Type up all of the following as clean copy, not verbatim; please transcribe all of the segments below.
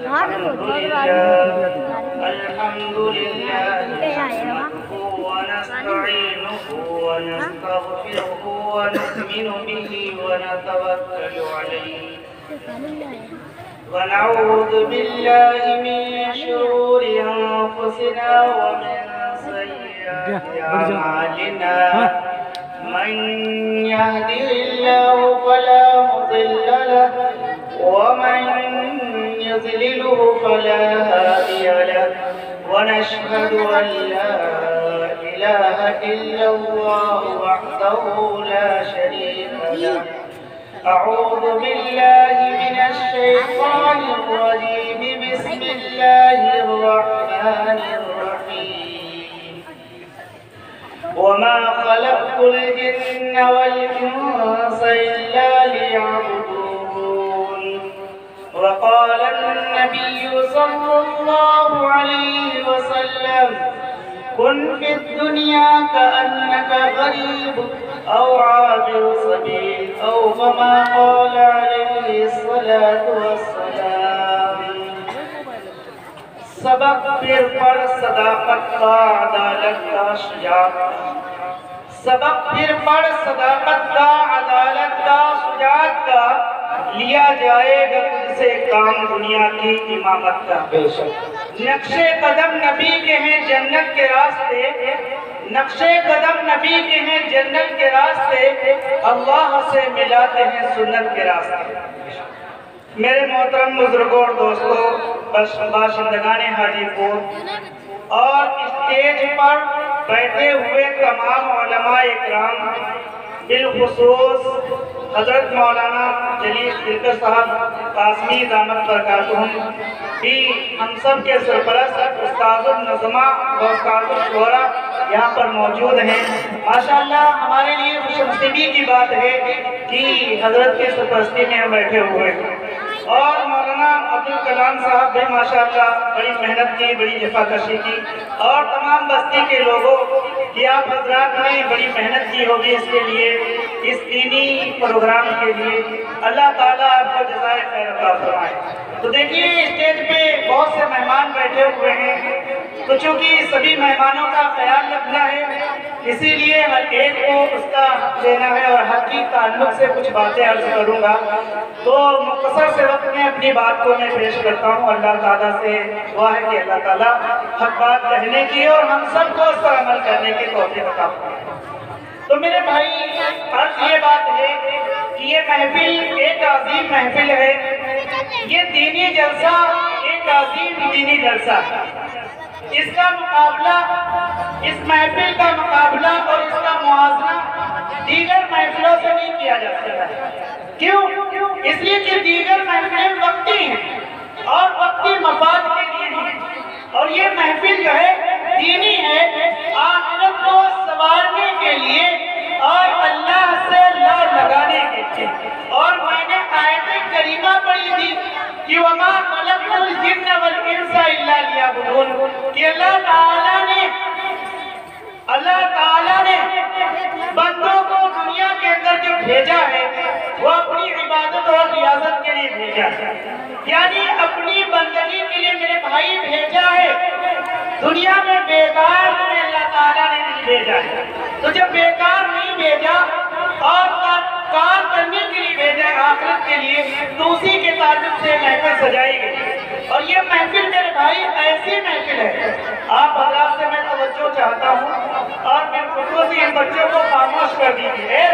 الحمد لله نحمده ونستعينه ونستغفره ونؤمن به ونتوكل عليه ونعوذ بالله من شرور أنفسنا ومن سيئات أعمالنا من يهده الله فلا مضل له ومن يضلله فلا هادي له ونشهد أن لا إله إلا الله وحده لا شريك له أعوذ بالله من الشيطان الرجيم بسم الله الرحمن الرحيم وما خلقت الجن والإنس إلا ليعبدون وقال النبي صلى الله عليه وسلم كن في الدنيا كأنك غريب أو عابر سبيل أو كما قال عليه الصلاة والسلام سبق پھر پڑھ صداقت کا عدالت کا شجاعت سبق پھر پڑھ صداقت کا عدالت کا شجاعت کا لیا جائے گا تجھ سے کام دنیا کی امامت کا نقش قدم نبی کے ہیں جنت کے راستے نقش قدم نبی کے ہیں جنت کے راستے اللہ سے ملاتے ہیں سنت کے راستے میرے محترم بزرگوں اور دوستوں باشندگان حاجی پور اور اسٹیج پر بیٹھے ہوئے تمام علماء اکرام بالخصوص حضرت مولانا جلیل دلکش صاحب قاسمی دامت برکاتہم بھی ہم سب کے سرپرست استاد النظمہ و استاد الشورا یہاں پر موجود ہیں ماشاءاللہ ہمارے لیے خوش نصیبی کی بات ہے کہ حضرت کے سرپرستی میں ہم بیٹھے ہوئے ہیں اور مولانا عبدالکلام صاحب بھی ماشاءاللہ بڑی محنت کی بڑی جفاکشی کی اور تمام بستی کے لوگوں کی آپ حضرات نے بڑی محنت کی ہوگی اس کے لیے اس دینی پروگرام کے لیے اللہ تعالیٰ آپ کو جزائے خیر عطا فرمائے تو دیکھیے اسٹیج پہ بہت سے مہمان بیٹھے ہوئے ہیں تو چونکہ سبھی مہمانوں کا خیال رکھنا ہے اسی لیے ہر ایک کو اس کا حق دینا ہے اور حق کی تعلق سے کچھ باتیں عرض کروں گا تو مختصر سے وقت میں اپنی بات کو میں پیش کرتا ہوں اللہ تعالیٰ سے دعا ہے کہ اللہ تعالیٰ حق بات کہنے کی اور ہم سب کو اس پر عمل کرنے کی توفیق عطا فرمائے تو میرے بھائی عرض یہ بات ہے کہ یہ محفل ایک عظیم محفل ہے یہ دینی جلسہ ایک عظیم دینی جلسہ ہے اس کا مقابلہ اس محفل کا مقابلہ اور اس کا موازنہ دیگر محفلوں سے نہیں کیا جا سکتا کیوں؟ اس لیے کہ دیگر محفلیں وقتی ہیں اور وقتی مفاد کے لیے ہیں اور یہ محفل جو ہے دینی ہے آخرت کو سنوارنے کے لیے اور اللہ سے لا لگانے کے لیے اور میں نے آیت کریمہ پڑھی تھی کہ وَمَا خَلَقْتُ الْجِنَّ وَالْإِنسَ إِلَّا لِيَعْبُدُونِ کہ اللہ تعالیٰ نے بندوں کو دنیا کے اندر جو بھیجا ہے وہ اپنی عبادت اور ریاضت کے لیے بھیجا ہے یعنی اپنی بندگی کے لیے میرے بھائی بھیجا ہے دنیا میں بیکار میں اللہ تعالیٰ نے نہیں بھیجا ہے تو جب بیکار نہیں بھیجا اور کار کرنے کے لیے بھیجا ہے آخرت کے لیے تو اسی کے تعلق سے محفل سجائی گئی اور یہ محفل میرے بھائی ایسی محفل ہے آپ حضرات سے میں توجہ چاہتا ہوں اور میں خصوصی ان بچوں کو خاموش کر دیجیے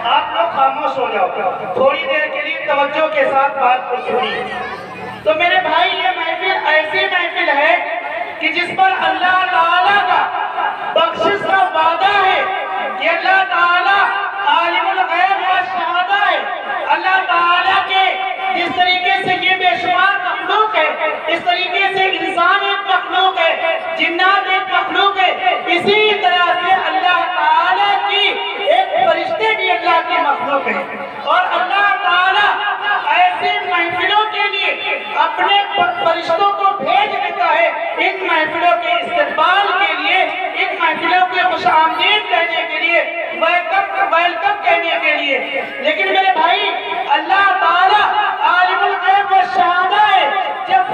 آپ لوگ خاموش ہو جاؤ تھوڑی دیر کے لیے توجہ کے ساتھ بات کو سنیے تو میرے بھائی یہ محفل ایسی محفل ہے کہ جس پر اللہ تعالیٰ کا بخشش کا وعدہ ہے کہ اللہ تعالیٰ عالم الغیب و شہادہ ہے اللہ تعالیٰ کے جس طریقے سے یہ بے شمار مخلوق ہے اس طریقے سے انسان ایک مخلوق ہے جنات ایک مخلوق ہے اسی طرح سے اللہ تعالیٰ کی ایک فرشتے بھی اللہ کی مخلوق ہے اور اللہ تعالیٰ ایسے محفلوں کے لیے اپنے فرشتوں کو بھیج دیتا ہے ان محفلوں کے استقبال کے لیے ان محفلوں کے خوش آمدید کہنے کے لیے ویلکم کہنے کے لیے لیکن میرے بھائی اللہ تعالیٰ عالم الغیب و شہادہ ہے جب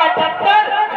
78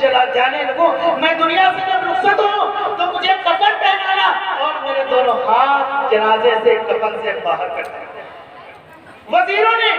چلا جانے لگوں، میں دنیا سے جب رخصت ہوں تو مجھے کفن پہنانا اور میرے دونوں ہاتھ جنازے سے کفن سے باہر کر دینا۔ وزیروں نے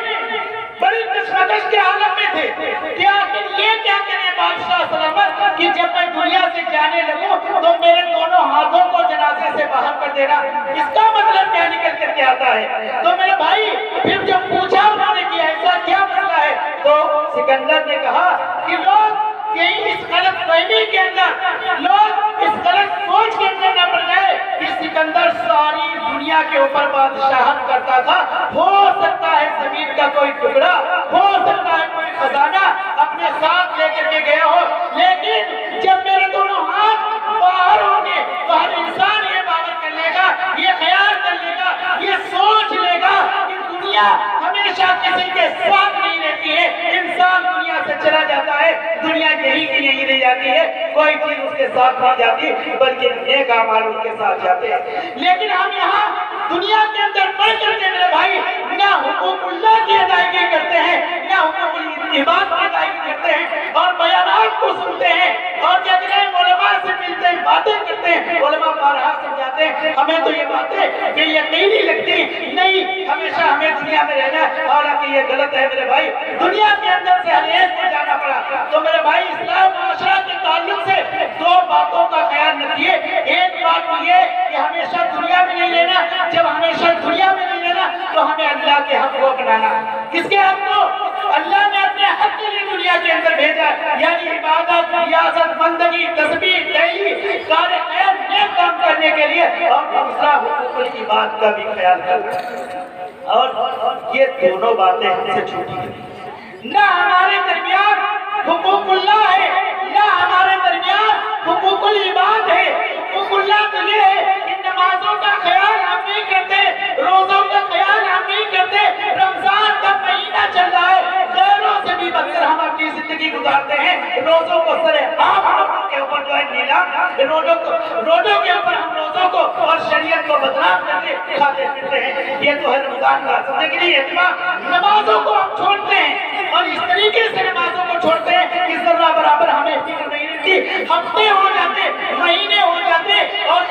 بڑی کشمکش کے عالم میں تھے کہ آخر یہ کیا کریں بادشاہ سلامت کہ جب میں دنیا سے جانے لگوں تو میرے دونوں ہاتھوں کو جنازے سے باہر کر دینا، اس کا مطلب کیا نکل کر کے آتا ہے؟ تو میرے بھائی پھر جب پوچھا انہوں نے کہ ایسا کیا مسئلہ ہے تو سکندر نے کہا کہ لوگ اس غلط فہمی کے اندر، لوگ اس غلط سوچ کے اندر نہ پڑ جائے کہ سکندر ساری دنیا کے اوپر بادشاہت کرتا تھا، ہو سکتا ہے زمین کا کوئی ٹکڑا، ہو سکتا ہے کوئی خزانہ اپنے ساتھ لے کر کے گیا ہو، لیکن جب میرے دونوں ہاتھ باہر ہوں گے تو ہر انسان یہ باور کر لے گا، یہ خیال کر لے گا، یہ سوچ لے گا کہ دنیا ہمیشہ کسی کے ساتھ نہیں رہتی ہے، انسان دنیا سے چلا جاتا ہے، دنیا یہی کی یہی رہ جاتی ہے، کوئی چیز اس کے ساتھ نہیں جاتی بلکہ نیک اعمال اس کے ساتھ جاتے ہیں۔ لیکن ہم یہاں دنیا کے اندر پڑھ کر کے میرے بھائی نہ حقوق اللہ کی ادائیگی کرتے ہیں، نہ حقوق العباد کی ادائیگی کرتے ہیں، اور بیانات کو سنتے ہیں اور کہتے ہیں علماء سے ملتے ہیں، باتیں کرتے ہیں، علماء بارہا سمجھاتے ہیں، ہمیں تو یہ باتیں کہ یقینی لگتی نہیں، ہمیشہ ہمیں دنیا میں رہنا ہے، حالانکہ یہ غلط ہے میرے بھائی۔ دنیا کے اندر سے ہر ایک کو جانا پڑا تو میرے بھائی اسلام معاشرہ کے تعلق سے دو باتوں کا خیال رکھیے۔ ایک بات یہ کہ ہمیشہ دنیا میں نہیں رہنا، جب ہمیشہ دنیا میں نہیں رہنا تو ہمیں اللہ کے حق کو اپنانا۔ کس کے حق کو؟ اللہ نے اپنے حق کے لیے دنیا کے اندر بھیجا، یعنی عبادت، ریاضت، بندگی، تسبیح، تحلیل، کار خیر، نیک کام کرنے کے لیے، اور دوسرا حقوق العباد کا بھی خیال کرنا۔ اور یہ دونوں باتیں ہم سے چھوٹی ہیں۔ نہ ہمارے درمیان حقوق اللہ ہے، نہ ہمارے درمیان حقوق العباد ہے۔ حقوق اللہ تو یہ ہے کہ نمازوں کا خیال ہم نہیں کرتے، روزوں کا خیال ہم نہیں کرتے، رمضان کا مہینہ چل رہا ہے، غیروں سے بھی بدتر ہم اپنی زندگی گزارتے ہیں، روزوں کو سرے عام ہم کے اوپر جو ہے نیلام، روزوں کے اوپر ہم روزوں کو اور شریعت کو بدنام کر کے کھاتے پھرتے ہیں۔ یہ تو ہے رمضان کا زندگی اعتبار، نمازوں کو ہم چھوڑتے ہیں اور اس طریقے سے نمازوں کو چھوڑتے ہیں کہ ذرہ برابر ہمیں فکر نہیں رہتی، ہفتے ہو جاتے، مہینے ہو جاتے اور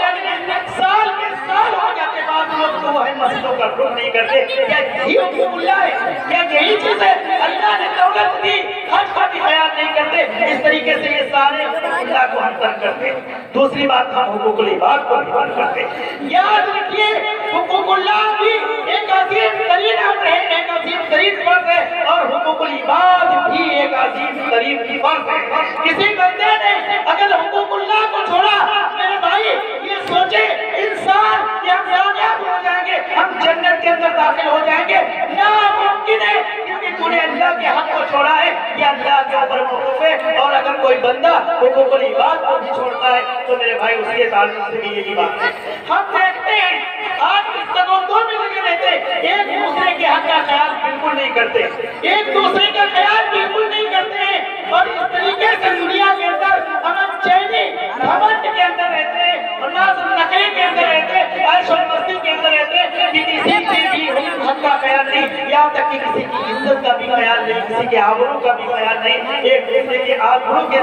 سال کے سال ہو جاتے، بعد لوگ تو وہ ہے مسجدوں کا رخ نہیں کرتے۔ کیا یہی حقوق اللہ ہے؟ کیا یہی چیز ہے؟ اللہ نے دولت دی، حج کا بھی خیال نہیں کرتے، اس طریقے سے یہ سارے حقوق اللہ کو ہم ترک کرتے۔ دوسری بات ہم حقوق العباد کو بھی ترک کرتے۔ یاد رکھیے حقوق اللہ بھی ایک عظیم ترین امر ہے، ایک عظیم ترین فرض ہے، اور حقوق العباد بھی ایک عظیم ترین فرض ہے۔ کسی بندے نے اگر حقوق اللہ کو چھوڑا میرے بھائی یہ سوچے انسان کہ ہم کامیاب ہو جائیں گے، ہم جنت کے اندر داخل ہو جائیں گے، ناممکن ہے، کیونکہ تو نے اللہ کے حق کو چھوڑا ہے، یہ اللہ کے اوپر موقوف ہے۔ اور اگر کوئی بندہ حقوق العباد کو بھی چھوڑتا ہے تو میرے بھائی اس کے تعلق سے بھی یہی بات ہے۔ ہم دیکھتے ہیں آج اس تغوطوں میں لگے رہتے، ایک دوسرے کے حق کا خیال بالکل نہیں کرتے، ایک دوسرے کا خیال بالکل نہیں کرتے ہیں، اور اس طریقے سے دنیا کے اندر امن چینی گھمنڈ کے اندر رہتے ہیں، ناز و نخرے کے اندر رہتے ہیں، عیش و مستی کے اندر رہتے ہیں، کہ کسی کے بھی حق کا خیال نہیں، یہاں تک کہ کسی کی عزت کا بھی خیال نہیں، کسی کے آبرو کا بھی خیال نہیں، ایک دوسرے کے آبرو کے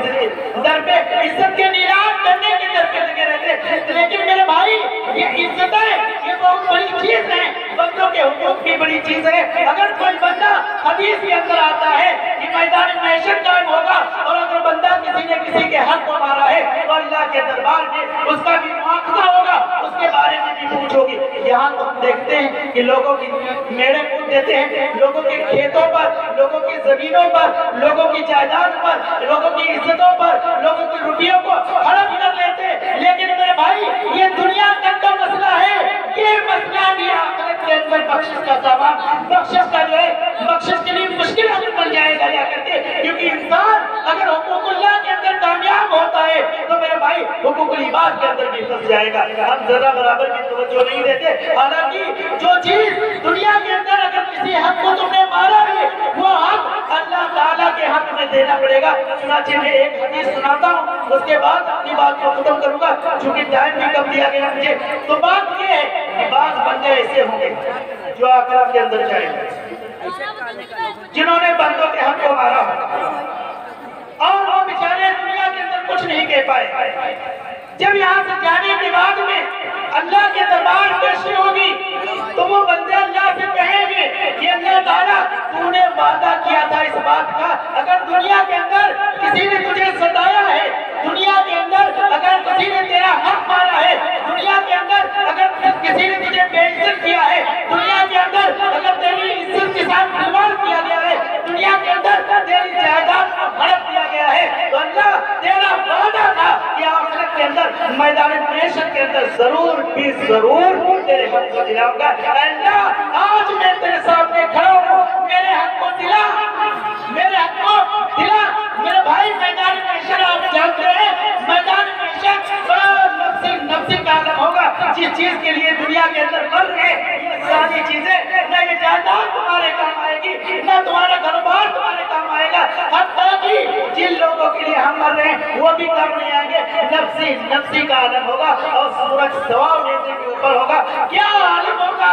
در پہ عزت کے نیلام کرنے کے در پہ لگے رہتے ہیں۔ لیکن میرے بھائی یہ عزتیں یہ بہت بڑی چیز ہے، بندوں کے حقوق بھی بڑی چیز ہے۔ اگر کوئی بندہ حدیث کے اندر آتا ہے کہ میدان معیشت قائم ہوگا، اور اگر بندہ کسی نے کسی کے حق کو مارا ہے تو اللہ کے دربار میں اس کا بھی مواخذہ ہوگا، اس کے بارے میں بھی پوچھ ہوگی۔ یہاں تو ہم دیکھتے ہیں کہ لوگوں کی میڑے پوچھ دیتے ہیں، لوگوں کے کھیتوں پر، لوگوں کی زمینوں پر، لوگوں کی جائیداد پر، لوگوں کی عزتوں پر، لوگوں کی روپیوں کو ہڑپ کر لیتے ہیں۔ لیکن میرے بھائی یہ دنیا تک کا مسئلہ ہے، یہ مسئلہ بھی آخرت کے اندر بخشش کا سامان، بخشش کا جو ہے بخشش کے لیے مشکل بن جائے گا یا کرتے، کیونکہ انسان اگر حقوق اللہ کے اندر کامیاب ہوتا ہے تو میرے بھائی حقوق العباد کے اندر بھی پھنس جائے گا۔ ہم ذرا برابر بھی توجہ نہیں دیتے، حالانکہ جو چیز دنیا کے اندر اگر کسی حق کو تم نے مارا ہے وہ حق اللہ تعالیٰ کے حق میں دینا پڑے گا۔ چنانچہ میں ایک حدیث سناتا ہوں، اس کے بعد اپنی بات کو ختم کروں گا چونکہ ٹائم بھی کم دیا گیا مجھے۔ تو بات یہ ہے کہ بعض بندے ایسے ہوں گے جو آخرت کے اندر جائیں گے، جنہوں نے بندوں کے حق کو مارا اور وہ بیچارے دنیا کے اندر کچھ نہیں کہہ پائے. جب یہاں سے جانے کے بعد میں اللہ کے دربار پیشی ہوگی تو وہ بندے اللہ سے کہیں گے کہ اللہ تعالیٰ تو نے وعدہ کیا تھا اس بات کا، اگر دنیا کے اندر کسی نے تجھے ستایا ہے، دنیا کے اندر اگر کسی نے تیرا حق مارا ہے، دنیا کے اندر اگر کسی نے تجھے بے عزت کیا ہے، دنیا کے اندر اگر تیری عزت کے ساتھ کھلواڑ کیا گیا ہے، دنیا کے اندر تیری جائیداد کو ہڑپ دیا گیا ہے، تو اللہ تیرا وعدہ تھا کہ آخرت کے اندر میدان معیشت کے اندر ضرور بھی ضرور تیرے حق کو دلاؤں گا. اللہ آج میں تیرے سامنے کھڑا ہوں، میرے حق کو دلا، میرے حق کو دلا. میرے بھائی میدان معیشت آپ جانتے ہیں، میدان معیشت نفسی کا عالم ہوگا. جس چیز کے لیے دنیا کے اندر مر رہے یہ ساری چیزیں، نہ یہ جائیداد تمہارے کام آئے گی، نہ تمہارا گھر بار تمہارے کام آئے گا. حتیٰ کہ جن لوگوں کے لیے ہم مر رہے ہیں وہ بھی کام نہیں آئیں گے. نفسی کا عالم ہوگا اور سورج سوا نیزے کے اوپر ہوگا. کیا عالم ہوگا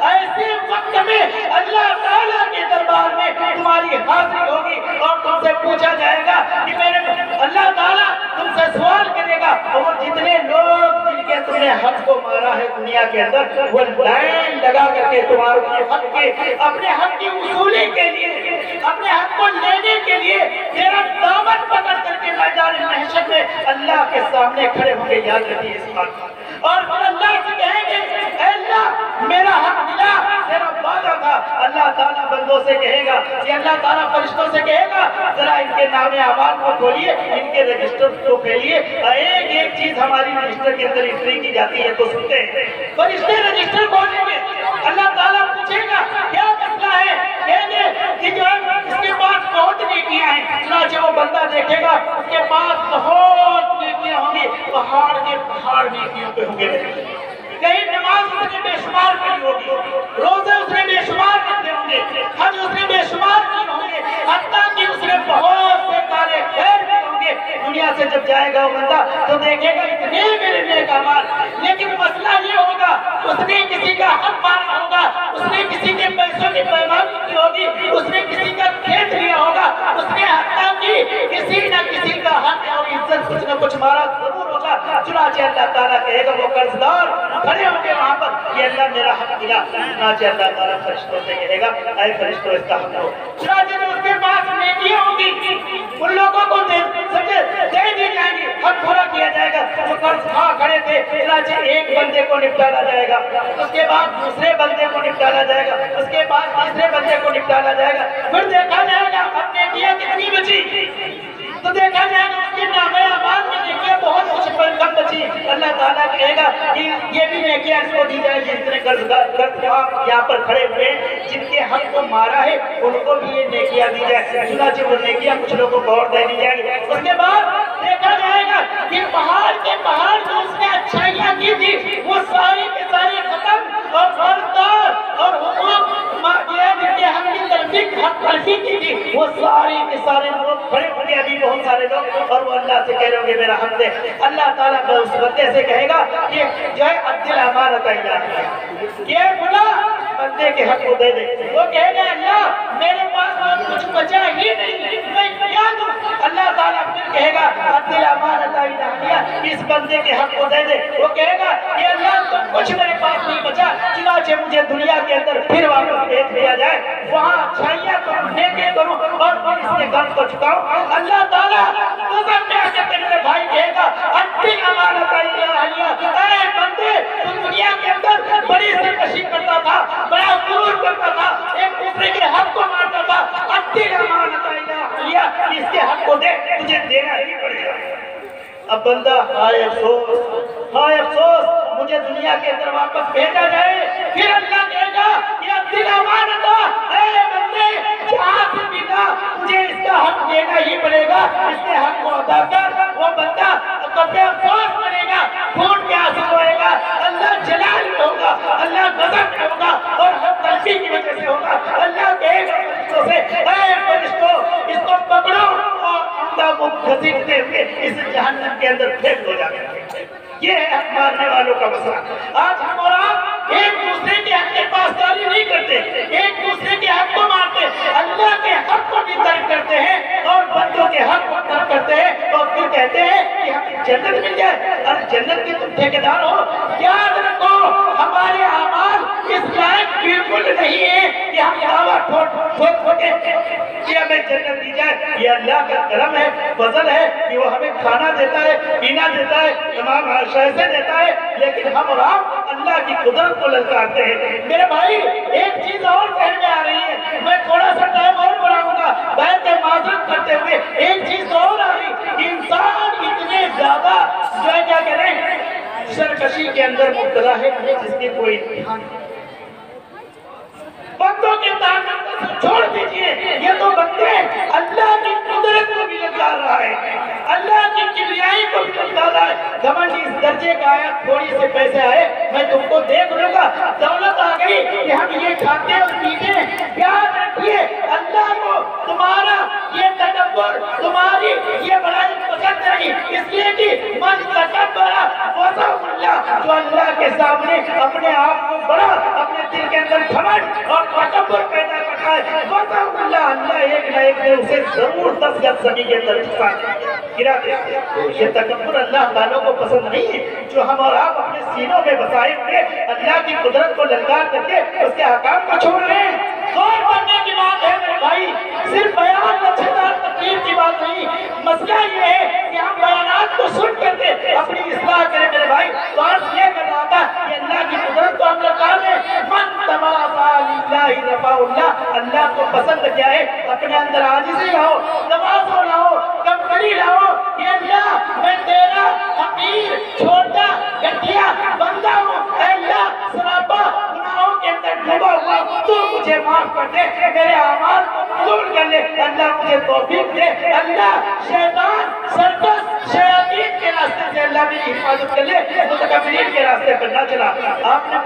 ایسے وقت میں اللہ تعالیٰ کے دربار میں تمہاری حاضری ہوگی اور تم سے پوچھا جائے گا کہ میرے اللہ تعالیٰ تم سے سوال کرے گا. اور جتنے لوگ جن کے تم نے حق کو مارا ہے دنیا کے اندر، وہ لائن لگا کر کے تمہارے حق کے، اپنے حق کی وصولی کے لیے، اپنے حق کو لینے کے لیے تیرا دامن پکڑ کر کے میدان محشر میں اللہ کے سامنے کھڑے ہوں گے. یاد رکھیے اس بات کو. اور پھر اللہ سے کہیں گے اے اللہ میرا حق ملا، تیرا وعدہ تھا. اللہ تعالیٰ بندوں سے کہے گا کہ اللہ تعالیٰ فرشتوں سے کہے گا ذرا ان کے نام اعمال کو کھولیے، ان کے رجسٹر کو کھولیے. ایک ایک چیز ہماری رجسٹر کے اندر انٹری کی جاتی ہے تو سنتے ہیں. فرشتے رجسٹر کھولیں گے، اللہ تعالیٰ پوچھے گا کیا مسئلہ ہے، کہیں گے کہ جو اس کے پاس بہت نیکیاں ہیں. چنانچہ وہ بندہ دیکھے گا اس کے پاس بہت نیکیاں ہوں گی، پہاڑ کے پہاڑ نیکیوں پہ ہوں گے. کہیں نماز اس نے بے شمار پڑھی ہوگی، روزے اس نے بے شمار رکھے ہوں گے، حج اس نے بے شمار کیے ہوں گے، حتیٰ کہ اس نے بہت سے کارے خیر بھی ہوں گے. دنیا سے جب جائے گا وہ بندہ تو دیکھے گا اتنے میرے نیک اعمال، لیکن مسئلہ یہ ہوگا اس نے کسی کا حق مارا ہوگا، اس نے کسی کے پیسوں کی بےایمانی کی ہوگی، اس نے کسی کا کھیت لیا ہوگا، اس نے حتیٰ کہ کسی نہ کسی کا حق اور عزت کچھ نہ کچھ مارا ضرور ہوگا. چنانچہ اللہ تعالیٰ کہے گا وہ قرضدار کھڑے ہوں گے وہاں پر کہ اللہ میرا حق ملا. چنانچہ اللہ تعالیٰ فرشتوں سے کہے گا اے فرشتوں اس کا حق دو. چنانچہ جو اس کے پاس نیکیاں ہوں گی ان لوگوں کو دے دی جائیں گی، حق پورا کیا جائے گا. جو قرض کھا کھڑے تھے چنانچہ ایک بندے کو نپٹانا جائے گا، اس کے بعد دوسرے بندے کو نپٹانا جائے گا، اس کے بعد تیسرے بندے کو نپٹانا جائے گا. پھر دیکھا جائے گا اب نیکیاں کتنی بچی تو دیکھا جائے گا اس کے نامے اعمال میں نیکیاں بہت کچھ کم بچی. اللہ تعالیٰ کہے گا کہ یہ بھی نیکیاں اس کو دی جائیں گی. جتنے قرض یہاں پر کھڑے ہوئے ہیں جن کے حق کو مارا ہے ان کو بھی یہ نیکیاں دی جائیں. چنانچہ وہ نیکیاں کچھ لوگوں کو اور دے دی جائیں گی. اس کے بعد دیکھا جائے گا کہ پہاڑ کے پہاڑ جو اس نے اچھائیاں کی تھی وہ ساری کے ساری ختم، اور فرضدار اور حقوق جن کے حق کی کی تھی وہ ساری کے سارے لوگ کھڑے ہوں گے. ابھی بہت سارے لوگ اور وہ اللہ سے کہہ رہے ہوں گے میرا حق دے. اللہ تعالیٰ اس بندے سے کہے گا کہ جو ہے عدل امانت یہ بلا بندے کے حق کو دے دے. وہ کہے گا اللہ میرے پاس کچھ بچا ہی نہیں، میں کیا دوں. اللہ تعالیٰ پھر کہے گا عدل امانت اس بندے کے حق کو دے دے. وہ کہے گا کہ اللہ کچھ میرے پاس نہیں بچا، چنانچہ مجھے دنیا کے اندر پھر واپس بھیج دیا جائے، وہاں اچھائیاں کروں، نیکی کروں اور پھر اس کے قرض کو چکاؤں. اللہ تعالیٰ قسم میں آ کے میرے بھائی کہے گا عدل امانت اے بندے تو دنیا کے اندر بڑی سرکشی کرتا تھا، بڑا غرور کرتا تھا، ایک دوسرے کے حق کو مارتا تھا. عدل امانت اس کے حق کو دے، تجھے دینا ہی پڑے گا. اب بندہ ہائے افسوس، ہائے افسوس مجھے دنیا کے اندر واپس بھیجا جائے. پھر اللہ کہے گا یہ عدل امانت اے بندے جہاں سے ملا تجھے اس کا حق دینا ہی پڑے گا، اس کے حق کو ادا کر. وہ بندہ کبھی افسوس کرے گا، خون کے آنسو روئے گا. اللہ جلال میں ہوگا، اللہ غضب میں ہوگا اور حق تلفی کی وجہ سے ہوگا. اللہ کہے گا فرشتوں سے اے فرشتوں اس کو پکڑو اور عمدہ کو گھسیٹتے ہوئے اس جہنم کے اندر پھینک دو جاتے. یہ ہے حق مارنے والوں کا مسئلہ. آج ہم اور آپ ایک دوسرے کے حق کے پاسداری نہیں کرتے، ایک دوسرے کے حق کہتے ہیں کہ ہمیں جنت مل جائے اور جنت کے تم ٹھیکیدار ہو. یاد رکھو ہمارے اعمال اس لائق بالکل نہیں ہے کہ ہم دعویٰ ٹھوکے کہ ہمیں جنت دی جائے. یہ اللہ کا کرم ہے، فضل ہے کہ وہ ہمیں کھانا دیتا ہے، پینا دیتا ہے، تمام شیزیں دیتا ہے، لیکن ہم اور آپ اللہ کی قدرت کو للکارتے ہیں. میرے بھائی ایک چیز اور ذہن میں آ رہی ہے، میں تھوڑا سا ٹائم اور بڑھاؤں گا بیٹھ کے معذرت کرتے ہوئے. ایک چیز اور آ رہی، انسان اتنے زیادہ جو ہے کیا کہہ رہے ہیں سرکشی کے اندر مبتلا ہے جس کی کوئی دھیان نہیں. بندوں کے تعلق کو چھوڑ دیجئے، یہ تو بندے اللہ کی قدرت کو بھی للکار رہا ہے، اللہ کی کبریائی کو بھی للکار رہا ہے. گھمنڈ اس درجے کا آیا تھوڑی سے پیسے آئے میں تم کو دیکھ لوں گا، دولت آ گئی کہ ہم یہ کھاتے اور پیتے ہیں. یاد رکھیے اللہ کو تمہارا یہ تکبر، تمہاری یہ بڑائی پسند نہیں، اس لیے کہ من تکبر وضع اللہ، جو اللہ کے سامنے اپنے آپ کو بڑا، اپنے دل کے اندر گھمنڈ اور تکبر پیدا کرتا ہے، وضع اللہ، اللہ ایک نہ ایک دن اسے ضرور 10 گز زمین کے اندر گرا دے. یہ تکبر اللہ والوں کو پسند نہیں ہے. جو ہم اور آپ اپنے سینوں میں بسائے ہوئے اللہ کی قدرت کو للکار کر کے اس کے احکام کو چھوڑ رہے ہیں. غور کرنے کی بات ہے میرے بھائی، صرف بیان لچھدار تقریر کی بات نہیں. مسئلہ یہ ہے کہ ہم بیانات کو سن کر کے اپنی اصلاح کریں میرے بھائی. تو عرض یہ کر رہا تھا کہ اللہ کی قدرت کو ہم للکار دیں. من تواضع للہ رفعہ اللہ، اللہ کو پسند کیا ہے اپنے اندر عاجزی لاؤ، تواضع لاؤ، کمتری لاؤ. کہ اللہ میں تیرا حقیر، چھوٹا، گٹھیا بندہ ہوں. اے اللہ سراپا گناہوں کے اندر ڈوبا ہوا، تو مجھے معاف کر دے، میرے اعمال کو قبول کر لے. اللہ مجھے توفیق دے. اللہ شیطان، سرکس، شیاطین کے راستے سے اللہ میری حفاظت کر لے، متکبرین کے راستے پر نہ چلا. آپ نے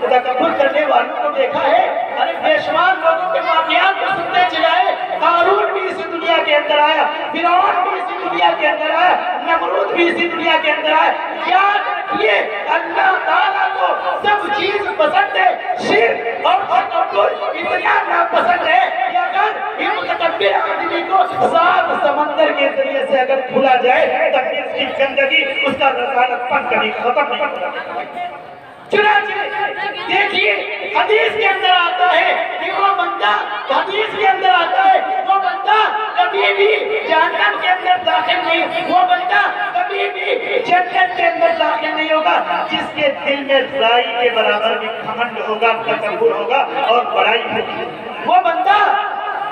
تکبر کرنے والوں کو دیکھا ہے، ارے بے شمار لوگوں کے واقعات کو سنتے چلائے. قارون بھی اسی دنیا کے اندر آیا، فرعون بھی اسی دنیا کے اندر آیا، نمرود بھی اسی دنیا کے اندر آیا. یاد رکھیے اللہ تعالیٰ کو سب چیز پسند ہے، شرک اور تکبر اتنا ناپسند ہے کہ اگر یہ متکبر آدمی کو 7 سمندر کے ذریعے سے اگر کھلا جائے تب اس کی گندگی، اس کا رسالت پن کبھی ختم نہیں ہوگا. چنانچہ دیکھیے حدیث کے اندر آتا ہے کہ وہ بندہ، حدیث کے اندر آتا ہے وہ بندہ کبھی بھی جہنم کے اندر داخل نہیں، وہ بندہ کبھی بھی جنت کے اندر داخل نہیں ہوگا جس کے دل میں رائی کے برابر بھی گھمنڈ ہوگا، تکبر ہوگا اور بڑائی ہوگی. وہ بندہ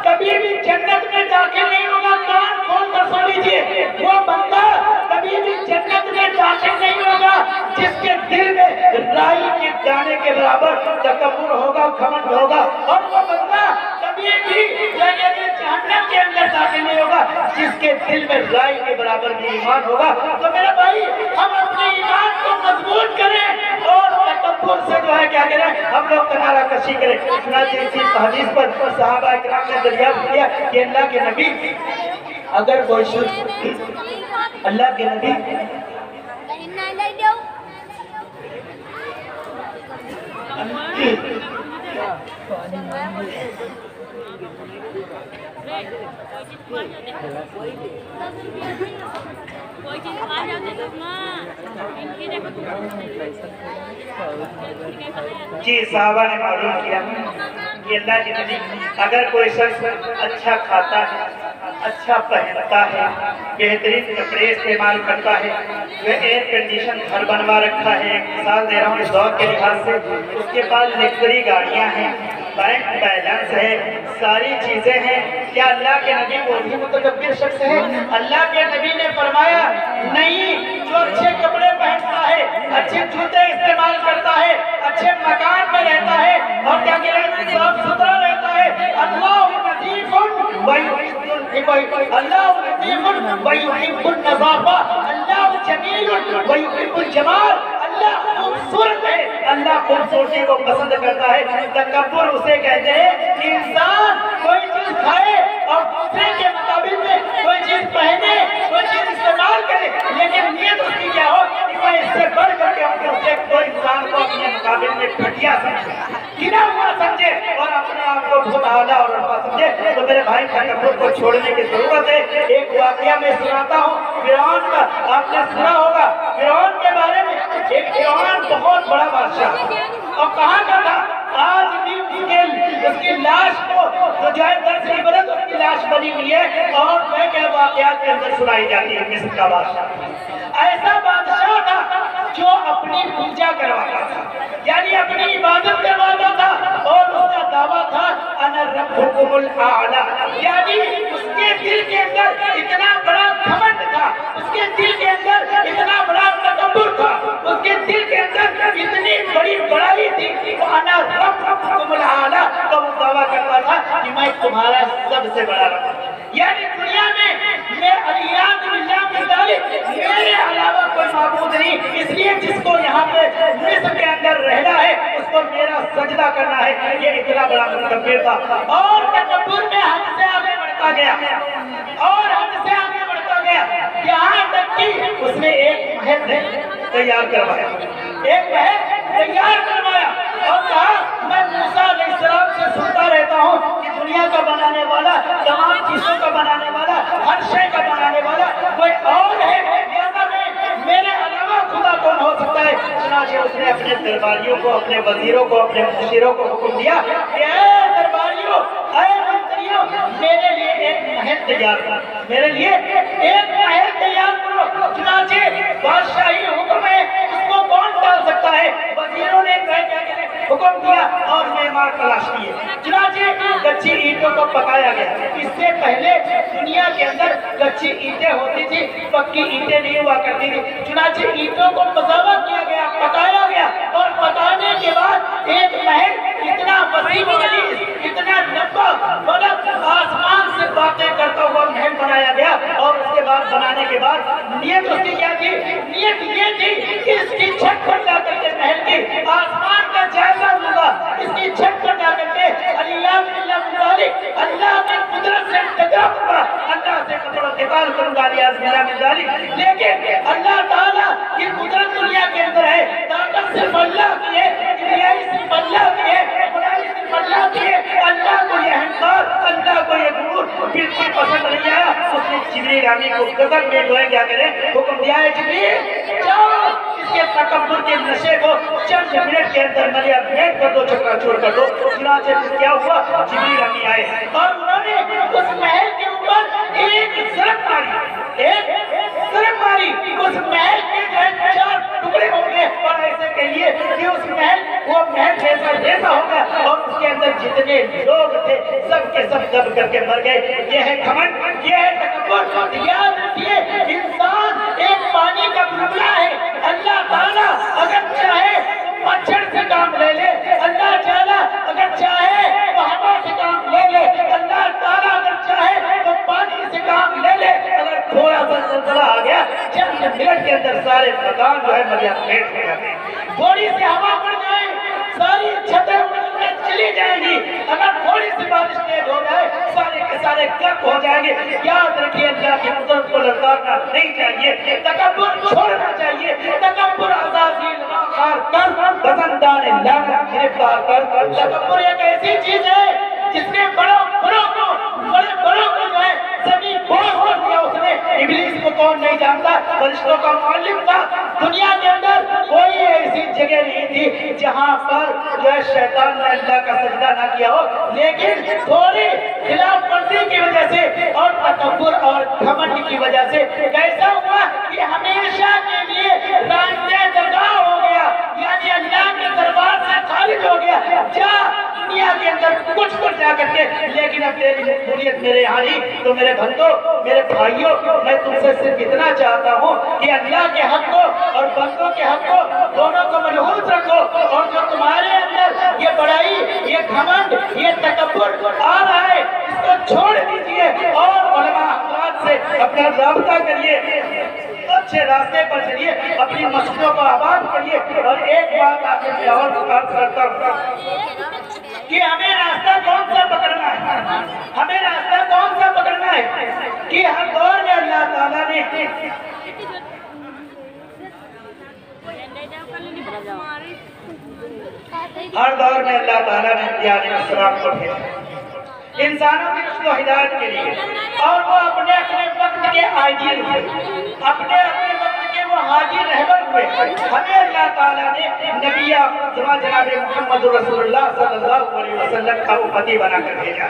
کبھی بھی جنت میں داخل نہیں ہوگا. کان کھول کر سن لیجیے، وہ بندہ کبھی بھی جنت میں داخل نہیں ہوگا جس کے دل میں رائی کے دانے کے برابر تکبر ہوگا، گھمنڈ ہوگا. اور وہ بندہ کبھی بھی جہنم کے اندر داخل نہیں ہوگا جس کے دل میں رائی کے برابر بھی ایمان ہوگا. تو میرے بھائی ہم اپنے ایمان کو مضبوط کریں اور تکبر سے جو ہے کیا کریں، ہم لوگ کنارہ کشی کریں. چنانچہ اسی حدیث پر صحابہ اکرام نے دریافت کیا کہ اللہ کے نبی، اگر کوئی شخص اللہ کے نبی جی صحابہ نے معلوم کیا کہ اللہ کے نبی اگر کوئی شخص اچھا کھاتا ہے، اچھا پہنتا ہے، بہترین کپڑے استعمال کرتا ہے، وہ ایئر کنڈیشن گھر بنوا رکھا ہے، ایک مثال دے رہا ہوں اس دور کے لحاظ سے، اس کے پاس لگژری گاڑیاں ہیں، بینک بیلنس ہے، ساری چیزیں ہیں، کیا اللہ کے نبی وہ بھی متکبر شخص ہے؟ اللہ کے نبی نے فرمایا نہیں. جو اچھے کپڑے پہنتا ہے، اچھے جوتے استعمال کرتا ہے، اچھے مکان میں رہتا ہے اور کیا کہتے ہیں صاف ستھرا رہتا ہے، اللہ نظیف وَيُحِبُّ النَّظَافَةَ، اللہ جمیل وَيُحِبُّ الجمال، اللہ خوبصورت ہے، اللہ خوبصورتی کو پسند کرتا ہے. تکبر اسے کہتے ہیں کہ انسان کوئی چیز کھائے اور دوسرے کے مقابل میں کوئی چیز پہنے، کوئی چیز استعمال کرے، لیکن نیت اس کی کیا ہو کہ میں اس سے بڑھ کر کے کوئی انسان کو اپنے مقابل میں گھٹیا سمجھے، گنا ہوا سمجھے اور اپنے آپ کو کو بہت اعلیٰ اور عرفہ سمجھے تو میرے بھائی تکبر کو چھوڑنے کی ضرورت ہے۔ ایک واقعہ میں سناتا ہوں فرعون کا، آپ نے سنا ہوگا فرعون کے بارے میں۔ ایک فرعون بہت بڑا بادشاہ، اور کہاں کا تھا؟ آج بھی اس کی لاش کو جو ہے درس عبرت اس کی لاش بنی ہوئی ہے، اور میں واقعات کے اندر سنائی جاتی ہے۔ مصر کا بادشاہ ایسا بادشاہ تھا جو اپنی پوجا کرواتا تھا، یعنی اپنی عبادت کرواتا تھا، اور اس کا دعویٰ تھا انا ربکم الاعلی، یعنی اس کے دل کے اندر اتنا بڑا گھمنڈ تھا، اس کے دل کے اندر اتنا بڑا تکبر تھا، اس کے دل کے اندر اتنی بڑی بڑائی تھی، وہ انا ربکم الاعلی کا وہ دعویٰ کرتا تھا کہ میں تمہارا سب سے بڑا رب ہوں، یعنی دنیا میں علیاذ باللہ من ذالک میرے علاوہ کوئی معبود نہیں، اس لیے جس کو یہاں پہ مصر کے اندر رہنا ہے اس کو میرا سجدہ کرنا ہے۔ یہ اتنا بڑا متکبر تھا، اور تکبر میں حد سے آگے بڑھتا گیا، اور حد سے آگے بڑھتا گیا، یہاں تک کہ اس نے ایک محل تیار کروایا، ایک محل تیار کروایا، اور کہا میں موسیٰ علیہ السلام سے سنتا رہتا ہوں کہ دنیا کا بنانے والا، تمام چیزوں کا بنانے والا، ہر شے کا بنانے والا کوئی اور ہے، لہذا میرے علاوہ خدا کون ہو سکتا ہے؟ چنانچہ اس نے اپنے درباریوں کو، اپنے وزیروں کو، اپنے مشیروں کو حکم دیا کہ اے درباریوں، اے منتریوں، میرے لیے ایک محل تیار کرو، میرے لیے ایک محل تیار کرو۔ چنانچہ بادشاہی حکم ہے، اس کو کون ڈال سکتا ہے؟ وزیروں نے حکم دیا اور معمار تلاش کیے، چنانچہ کچی اینٹوں کو پکایا گیا۔ اس سے پہلے دنیا کے اندر کچی اینٹیں ہوتی تھی، پکی اینٹیں نہیں ہوا کرتی تھی، چنانچہ اینٹوں کو مزاوہ کیا گیا، پکایا گیا، اور پکانے کے بعد ایک محل اتنا وسیع و عریض، اتنا لمبا، مطلب آسمان سے باتیں کرتا ہوا محل بنایا گیا۔ اور اس کے بعد بنانے کے بعد نیت اس کی کیا تھی؟ نیت یہ تھی کہ اس کی چھت پر جا کر کے محل کی آسمان کا جائزہ لوں گا، اس کی چھت پر جا کر کے علیہ اللہ کی قدرت سے ٹکراؤں گا، اللہ سے قتل و قتال کروں گا، علیہ من ذالک۔ لیکن اللہ تعالیٰ کی قدرت دنیا کے اندر ہے، طاقت صرف اللہ کی ہے، انتہائی صرف اللہ کی ہے، بڑائی صرف اللہ کی ہے۔ اللہ کو یہ احنکار، اللہ کو یہ غرور بالکل پسند نہیں آیا۔ اس نے جبریل امین کو غضب میں جو ہے کیا کرے حکم دیا ہے، جبریل جاؤ اس کے تکبر کے نشے کو چند منٹ کے اندر ملیا بھیٹ کر دو، چکا چھوڑ کر دو۔ چنانچہ کیا ہوا؟ جبریل امین آئے اور انہوں نے اس محل کے اوپر ایک ضرب ماری، ایک ضرب ماری، اس محل کے چار ٹکڑے ہوں گے، اور ایسے کہیے کہ اس محل وہ محل جیسا ہوگا، اور اس کے اندر جتنے لوگ تھے سب کے سب دب کر کے مر گئے۔ یہ ہے گھمنڈ، یہ ہے تکبر۔ یاد رکھیے انسان ایک پانی کا بلبلہ ہے، اللہ تعالیٰ اگر چاہے مچھر سے کام لے لے، اللہ تعالیٰ اگر چاہے تو ہوا سے کام لے لے، اللہ تعالیٰ اگر چاہے تو پانی سے کام لے لے۔ اگر تھوڑا سا زلزلہ آ گیا چند منٹ کے اندر سارے مکان جو ہے ملیا پیٹ ہو جاتے ہیں، تھوڑی سی ہوا پڑ جائے ساری چھتیں اڑ کر چلی جائیں گی، اگر تھوڑی سی بارش تیز ہو جائے سارے کے سارے گرک ہو جائیں گے۔ یاد رکھیے اللہ کی قدرت کو للکارنا نہیں چاہیے، تکبر چھوڑنا چاہیے، تکبر عزازیل خار کر بزندان لعنت گرفتار کر۔ تکبر ایک ایسی چیز ہے جس نے بڑوں کو جو ہے زمین بوجھ کر دیا۔ اس نے ابلیس کو کون نہیں جانتا، فرشتوں کا معلم تھا۔ دنیا کے اندر کوئی ایسی جگہ نہیں تھی جہاں پر جو ہے شیطان نے اللہ کا سجدہ نہ کیا ہو، لیکن تھوڑی خلاف ورزی کی وجہ سے اور تکبر اور گھمنڈ کی وجہ سے کیسا ہوا کہ ہمیشہ کے لیے راندے درگاہ ہو گیا، یعنی اللہ کے دربار سے خارج ہو گیا۔ جا دنیا کے اندر کچھ جا کر کے، لیکن اب تیری مقبولیت میرے یہاں نہیں۔ تو میرے بندوں، میرے بھائیوں، میں تم سے صرف اتنا چاہتا ہوں کہ اللہ کے حق کو اور بندوں کے حق کو دونوں کو ملحوظ رکھو، اور جو تمہارے اندر یہ بڑائی، یہ گھمنڈ، یہ تکبر آ رہا ہے اس کو چھوڑ دیجئے، اور علماء حضرات سے اپنا رابطہ کریے، اچھے راستے پر چلیے، اپنی مسجدوں کو آباد کریے۔ اور ایک بات آپ سے اور بات کرتا ہوں کہ ہمیں راستہ کون سا پکڑنا ہے، ہمیں راستہ کون سا پکڑنا ہے کہ ہر دور میں اللہ تعالیٰ نے ہر دور میں اللہ تعالیٰ نے انبیاء علیہ السلام کو بھیجا، انسانوں کی رشد و ہدایت کے لیے، اور وہ اپنے اپنے وقت کے آئیڈیل ہوئے، اپنے اپنے وقت کے وہ حاجی رہبر ہوئے۔ ہمیں اللہ تعالیٰ نے نبی جناب محمد رسول اللہ صلی اللہ علیہ وسلم کا امتی بنا کر بھیجا۔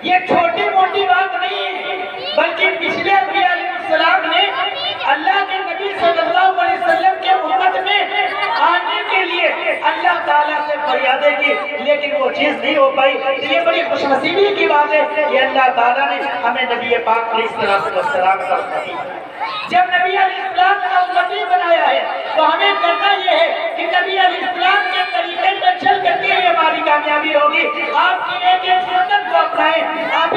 یہ چھوٹی موٹی بات نہیں ہے، بلکہ پچھلے انبیاء علیہ السلام نے اللہ کے نبی صلی اللہ علیہ وسلم کے امت میں آنے کے لیے اللہ تعالیٰ سے فریادیں کی، لیکن وہ چیز نہیں ہو پائی۔ یہ بڑی خوش نصیبی کی بات ہے کہ اللہ تعالیٰ نے ہمیں نبی پاک علیہ السلام کا امتی بنایا۔ جب نبی علیہ السلام کا امتی بنایا ہے تو ہمیں کرنا یہ ہے کہ نبی علیہ السلام کے طریقے پر چل کر کے ہماری کامیابی ہوگی۔ آپ کی ایک ایک سنت کو اپنائیں، آپ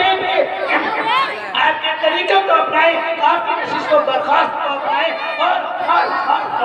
کے طریقوں کو اپنائیں، آپ کی نشست و برخاست کو اپنائیں،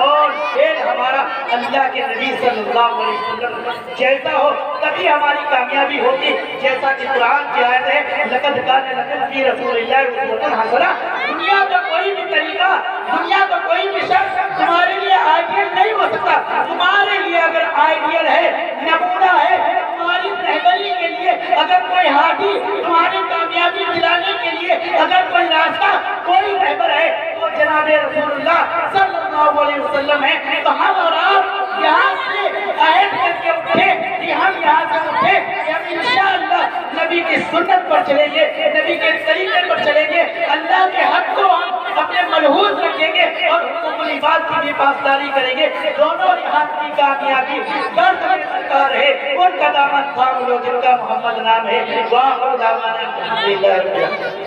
اور پھر ہمارا اللہ کے نبی صلی اللہ علیہ وسلم جیسا ہو تبھی ہماری کامیابی ہوگی۔ جیسا کہ قرآن کی آیت ہے لقد کان لکم فی رسول اللہ اسوۃ حسنہ۔ دنیا کا کوئی بھی طریقہ، دنیا کا کوئی بھی شخص تمہارے لیے آئیڈیل نہیں ہو سکتا۔ تمہارے لیے اگر آئیڈیل ہے، نمونہ ہے، تمہاری رہبری کے لیے اگر کوئی ہادی، تمہاری کامیابی دلانے کے لیے اگر کوئی راستہ، کوئی رہبر ہے تو جناب رسول اللہ صلی اللہ علیہ وسلم ہے۔ تو ہم اور آپ یہاں سے عہد کر کے اٹھے کہ ہم یہاں سے اٹھے کہ ہم انشاءاللہ نبی کی سنت پر چلیں گے، نبی کے طریقے پر چلیں گے، اللہ کے حق کو ہم اپنے ملحوظ رکھیں گے اور حقوق العباد کی بھی پاسداری کریں گے۔ دونوں جہان کی کامیابی درد میں سرکار ہے، ان کا دامن تھام لو جن کا محمد نام ہے۔ واہ دامن الحمدللہ۔